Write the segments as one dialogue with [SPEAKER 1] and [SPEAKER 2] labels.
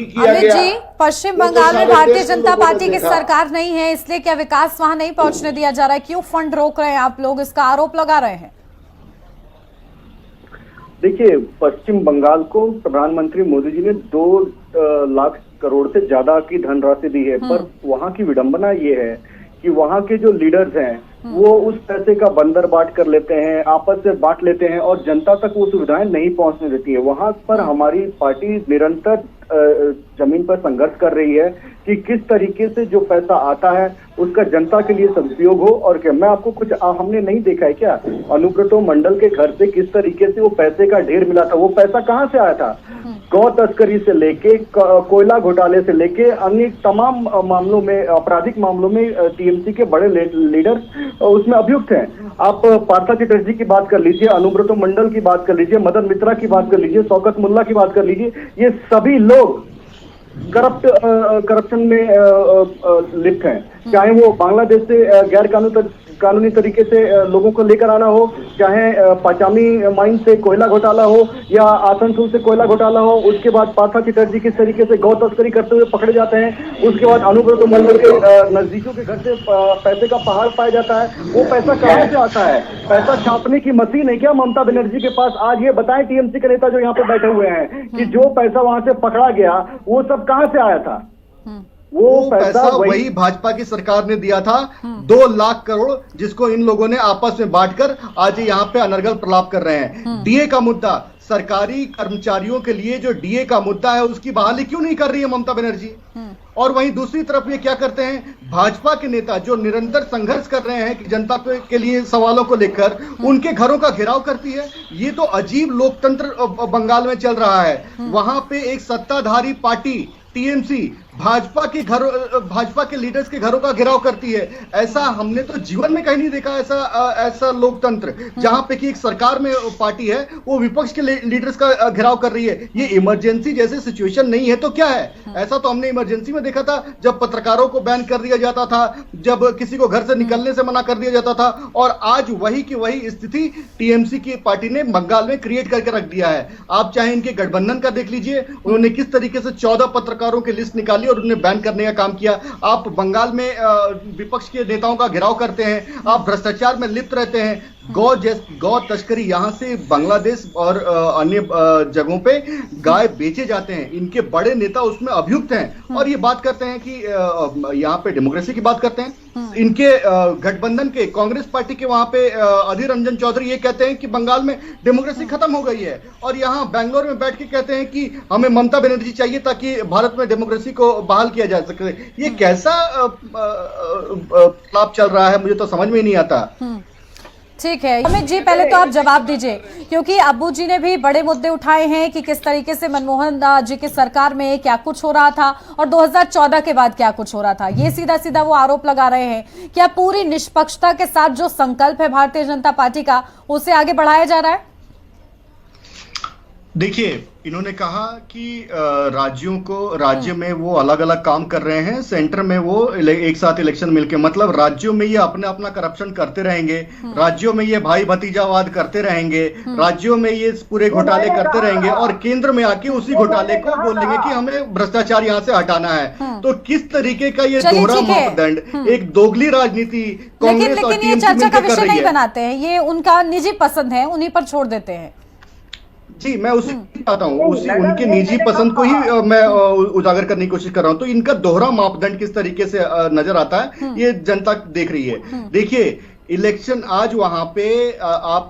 [SPEAKER 1] किया
[SPEAKER 2] अमित
[SPEAKER 1] गया।
[SPEAKER 2] जी, पश्चिम
[SPEAKER 1] वो तो
[SPEAKER 2] बंगाल में
[SPEAKER 1] सारे
[SPEAKER 2] भारतीय
[SPEAKER 1] देश के
[SPEAKER 2] जनता
[SPEAKER 1] लोगों ने
[SPEAKER 2] पार्टी की
[SPEAKER 1] देखा।
[SPEAKER 2] सरकार नहीं है, इसलिए क्या विकास वहां नहीं पहुंचने दिया जा रहा है? क्यों फंड रोक रहे हैं आप लोग? इसका आरोप लगा रहे हैं।
[SPEAKER 3] देखिए, पश्चिम बंगाल को प्रधानमंत्री मोदी जी ने 2 लाख करोड़ से ज्यादा की धनराशि दी है, पर वहां की विडंबना ये है कि वहां के जो लीडर्स हैं वो उस पैसे का बंदर बाट कर लेते हैं, आपस में बांट लेते हैं और जनता तक वो सुविधाएं नहीं पहुंचने देती है। वहां पर हमारी पार्टी निरंतर जमीन पर संघर्ष कर रही है कि किस तरीके से जो पैसा आता है उसका जनता के लिए सदुपयोग हो। और क्या मैं आपको कुछ हमने नहीं देखा है क्या, अनुब्रतो मंडल के घर से किस तरीके से वो पैसे का ढेर मिला था? वो पैसा कहाँ से आया था? गौ तस्करी से लेके कोयला घोटाले से लेके अन्य तमाम मामलों में, आपराधिक मामलों में टीएमसी के बड़े लीडर उसमें अभियुक्त हैं। आप पार्था चटर्जी की बात कर लीजिए, अनुब्रतो मंडल की बात कर लीजिए, मदन मित्रा की बात कर लीजिए, शौकत मुल्ला की बात कर लीजिए, ये सभी लोग करप्शन में लिप्त हैं। चाहे वो बांग्लादेश से गैर कानूनी तरीके से लोगों को लेकर आना हो, चाहे पाचामी माइन से कोयला घोटाला हो या आसनसोल से कोयला घोटाला हो, उसके बाद पार्था चटर्जी किस तरीके से गौ तस्करी करते हुए पकड़े जाते हैं, उसके बाद अनुब्रतो मंडल के नजदीकियों के घर से पैसे का पहाड़ पाया जाता है। वो पैसा कहाँ से आता है? पैसा छापने की मशीन है क्या ममता बनर्जी के पास? आज ये बताएं टीएमसी के नेता जो यहाँ पे बैठे हुए हैं कि जो पैसा वहां से पकड़ा गया वो सब कहाँ से आया था?
[SPEAKER 4] वो पैसा वही भाजपा की सरकार ने दिया था, 2 लाख करोड़, जिसको इन लोगों ने आपस में बांटकर आज यहाँ पे अनर्गल प्रलाप कर रहे हैं। डीए का मुद्दा, सरकारी कर्मचारियों के लिए जो डीए का मुद्दा है उसकी बहाली क्यों नहीं कर रही है ममता बनर्जी? और वहीं दूसरी तरफ ये क्या करते हैं, भाजपा के नेता जो निरंतर संघर्ष कर रहे हैं कि जनता के लिए सवालों को लेकर, उनके घरों का घेराव करती है। ये तो अजीब लोकतंत्र बंगाल में चल रहा है। वहां पे एक सत्ताधारी पार्टी टीएमसी भाजपा के लीडर्स के घरों का घेराव करती है। ऐसा हमने तो जीवन में कहीं नहीं देखा, ऐसा लोकतंत्र जहां पे कि एक सरकार में पार्टी है वो विपक्ष के लीडर्स का घेराव कर रही है। ये इमरजेंसी जैसे सिचुएशन नहीं है तो क्या है? ऐसा तो हमने इमरजेंसी में देखा था जब पत्रकारों को बैन कर दिया जाता था, जब किसी को घर से निकलने से मना कर दिया जाता था, और आज वही की वही स्थिति टीएमसी की पार्टी ने बंगाल में क्रिएट करके रख दिया है। आप चाहे इनके गठबंधन का देख लीजिए, उन्होंने किस तरीके से 14 पत्रकारों की लिस्ट निकाली और उन्हें बैन करने का काम किया। आप बंगाल में विपक्ष के नेताओं का घेराव करते हैं, आप भ्रष्टाचार में लिप्त रहते हैं। गौ तस्करी, यहाँ से बांग्लादेश और अन्य जगहों पे गाय बेचे जाते हैं, इनके बड़े नेता उसमें अभियुक्त हैं। और ये बात करते हैं कि यहाँ पे डेमोक्रेसी की बात करते हैं। इनके गठबंधन के कांग्रेस पार्टी के वहां पे अधीर रंजन चौधरी ये कहते हैं कि बंगाल में डेमोक्रेसी खत्म हो गई है, और यहाँ बैंगलोर में बैठ के कहते हैं कि हमें ममता बनर्जी चाहिए ताकि भारत में डेमोक्रेसी को बहाल किया जा सके। ये कैसा लाभ चल रहा है, मुझे तो समझ में ही नहीं आता।
[SPEAKER 2] ठीक है अमित जी, पहले तो आप जवाब दीजिए, क्योंकि अब्बू जी ने भी बड़े मुद्दे उठाए हैं कि किस तरीके से मनमोहन जी की सरकार में क्या कुछ हो रहा था और 2014 के बाद क्या कुछ हो रहा था। ये सीधा सीधा वो आरोप लगा रहे हैं। क्या पूरी निष्पक्षता के साथ जो संकल्प है भारतीय जनता पार्टी का, उसे आगे बढ़ाया जा रहा है?
[SPEAKER 4] देखिए, इन्होंने कहा कि राज्य में वो अलग अलग काम कर रहे हैं, सेंटर में वो एक साथ इलेक्शन मिलके, मतलब राज्यों में ये अपना करप्शन करते रहेंगे, राज्यों में ये भाई भतीजावाद करते रहेंगे, राज्यों में ये पूरे घोटाले करते रहेंगे, और केंद्र में आके उसी घोटाले को बोलेंगे कि हमें भ्रष्टाचार यहाँ से हटाना है। तो किस तरीके का ये दोहरा मापदंड, एक दोगली राजनीति कांग्रेस और
[SPEAKER 2] लेकिन ये चर्चा का विषय नहीं बनाते हैं, ये उनका निजी पसंद है, उन्हीं पर छोड़ देते हैं।
[SPEAKER 4] जी, मैं उसी चाहता हूँ, उनके निजी पसंद को ही मैं उजागर करने की कोशिश कर रहा हूँ। तो इनका दोहरा मापदंड किस तरीके से नजर आता है, ये जनता देख रही है। देखिए, इलेक्शन आज वहां पे आप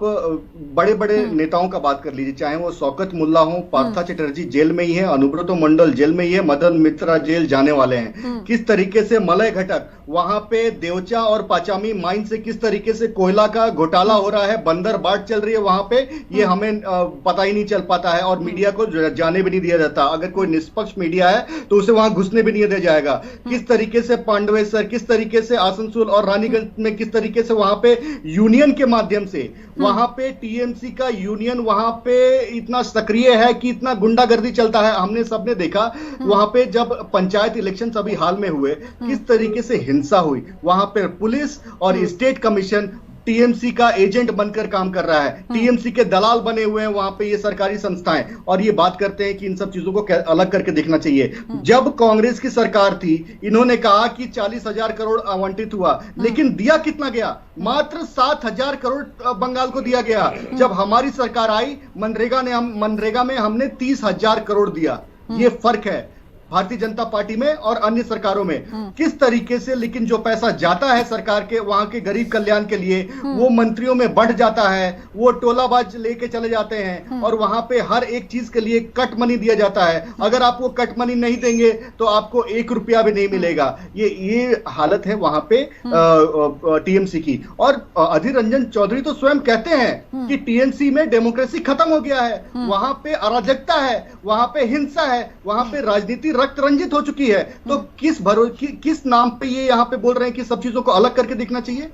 [SPEAKER 4] बड़े बड़े नेताओं का बात कर लीजिए, चाहे वो शौकत मुल्ला हो, पार्था चटर्जी जेल में ही है, अनुब्रतो मंडल जेल में ही है, मदन मित्रा जेल जाने वाले हैं। किस तरीके से मलय घटक वहां पे देवचा और पाचामी माइन से किस तरीके से कोयला का घोटाला हो रहा है, बंदर बाट चल रही है वहां पे, ये हमें पता ही नहीं चल पाता है, और मीडिया को जाने भी नहीं दिया जाता। अगर कोई निष्पक्ष मीडिया है तो उसे वहां घुसने भी नहीं दिया जाएगा। किस तरीके से पांडवेसर, किस तरीके से आसनसोल और रानीगंज में किस तरीके से वहां पे यूनियन के माध्यम से, वहां पे टीएमसी का यूनियन वहां पे इतना सक्रिय है कि इतना गुंडागर्दी चलता है। हमने सबने देखा वहां पे जब पंचायत इलेक्शन अभी हाल में हुए, किस तरीके से हिंसा हुई, वहां पे पुलिस और स्टेट कमीशन टीएमसी का एजेंट बनकर काम कर रहा है, टीएमसी के दलाल बने हुए हैं वहां पे ये सरकारी संस्थाएं। और ये बात करते हैं कि इन सब चीजों को अलग करके देखना चाहिए। जब कांग्रेस की सरकार थी, इन्होंने कहा कि 40,000 करोड़ आवंटित हुआ, लेकिन दिया कितना गया? मात्र 7,000 करोड़ बंगाल को दिया गया। जब हमारी सरकार आई, मनरेगा में हमने 30,000 करोड़ दिया। ये फर्क है भारतीय जनता पार्टी में और अन्य सरकारों में किस तरीके से। लेकिन जो पैसा जाता है सरकार के वहां के गरीब कल्याण के लिए, वो मंत्रियों में बढ़ जाता है, वो टोलाबाज लेके चले जाते हैं और वहां पे हर एक चीज के लिए कट मनी दिया जाता है। अगर आप वो कट मनी नहीं देंगे तो आपको 1 रुपया भी नहीं मिलेगा। ये हालत है वहां पे टीएमसी की। और अधीर रंजन चौधरी तो स्वयं कहते हैं कि टीएमसी में डेमोक्रेसी खत्म हो गया है, वहां पे अराजकता है, वहां पे हिंसा है, वहां पे राजनीति रक्त रंजित हो चुकी है। तो किस नाम पे ये यहाँ पे बोल रहे हैं कि सब चीजों को अलग करके देखना चाहिए?